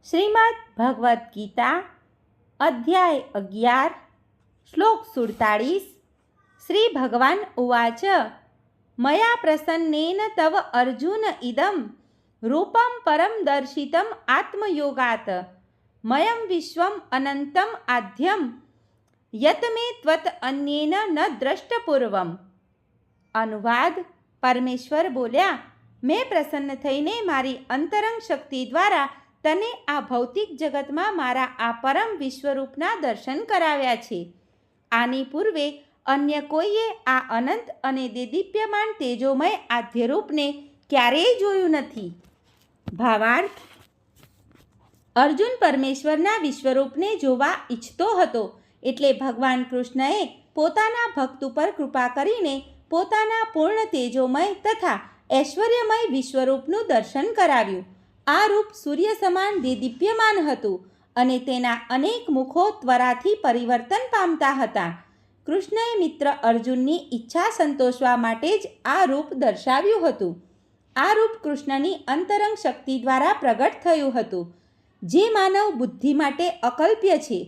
શ્રીમદ્ ભગવદ્ ગીતા અધ્યાય 11 શ્લોક 47 શ્રી ભગવાન ઉવાચ મયા પ્રસન્નેન તવ અર્જુન ઇદમ રૂપમ પરમ દર્શિતમ આત્મયોગાત મયમ વિશ્વમ અનંતમ આદ્યમ યત મે ત્વત અન્યેન ન દ્રષ્ટપૂર્વમ. અનુવાદ: પરમેશ્વર બોલ્યા, મેં પ્રસન્ન થઈને મારી અંતરંગ શક્તિ દ્વારા તને આ ભૌતિક જગતમાં મારા આ પરમ વિશ્વરૂપના દર્શન કરાવ્યા છે. આની પૂર્વે અન્ય કોઈએ આ અનંત અને દેદીપ્યમાન તેજોમય આદ્યરૂપને ક્યારેય જોયું નથી. ભાવાર્થ: અર્જુન પરમેશ્વરના વિશ્વરૂપને જોવા ઈચ્છતો હતો, એટલે ભગવાન કૃષ્ણએ પોતાના ભક્ત ઉપર કૃપા કરીને પોતાના પૂર્ણ તેજોમય તથા ઐશ્વર્યમય વિશ્વરૂપનું દર્શન કરાવ્યું. આ રૂપ સૂર્ય સમાન દેદીપ્યમાન હતું અને તેના અનેક મુખો ત્વરાથી પરિવર્તન પામતા હતા. કૃષ્ણએ મિત્ર અર્જુનની ઈચ્છા સંતોષવા માટે જ આ રૂપ દર્શાવ્યું હતું. આ રૂપ કૃષ્ણની અંતરંગ શક્તિ દ્વારા પ્રગટ થયું હતું, જે માનવ બુદ્ધિ માટે અકલ્પ્ય છે.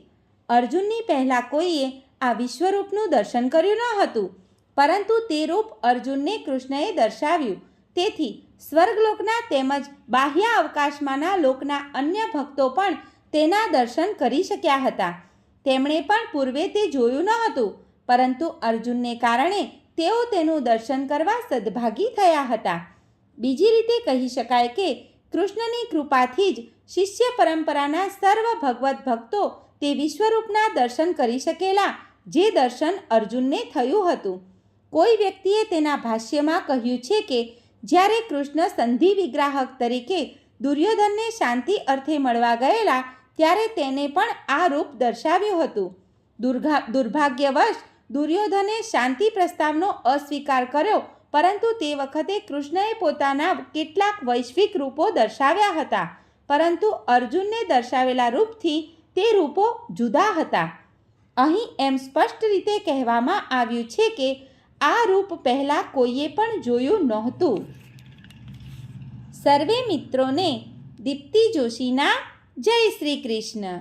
અર્જુનની પહેલાં કોઈએ આ વિશ્વરૂપનું દર્શન કર્યું ન હતું, પરંતુ તે રૂપ અર્જુનને કૃષ્ણએ દર્શાવ્યું. તેથી સ્વર્ગલોકના તેમજ બાહ્ય અવકાશમાંના લોકના અન્ય ભક્તો પણ તેના દર્શન કરી શક્યા હતા. તેમણે પણ પૂર્વે તે જોયું ન હતું, પરંતુ અર્જુનને કારણે તેઓ તેનું દર્શન કરવા સદભાગી થયા હતા. બીજી રીતે કહી શકાય કે કૃષ્ણની કૃપાથી જ શિષ્ય પરંપરાના સર્વ ભગવત ભક્તો તે વિશ્વરૂપના દર્શન કરી શકેલા, જે દર્શન અર્જુનને થયું હતું. કોઈ વ્યક્તિએ તેના ભાષ્યમાં કહ્યું છે કે જ્યારે કૃષ્ણ સંધિ વિગ્રાહક તરીકે દુર્યોધનને શાંતિ અર્થે મળવા ગયેલા, ત્યારે તેને પણ આ રૂપ દર્શાવ્યું હતું. દુર્ભાગ્યવશ દુર્યોધને શાંતિ પ્રસ્તાવનો અસ્વીકાર કર્યો, પરંતુ તે વખતે કૃષ્ણએ પોતાના કેટલાક વૈશ્વિક રૂપો દર્શાવ્યા હતા, પરંતુ અર્જુનને દર્શાવેલા રૂપથી તે રૂપો જુદા હતા. અહીં એમ સ્પષ્ટ રીતે કહેવામાં આવ્યું છે કે આ રૂપ પહેલાં કોઈએ પણ જોયું નહોતું. સર્વે મિત્રોને દીપ્તિ જોશીના જય શ્રી કૃષ્ણ.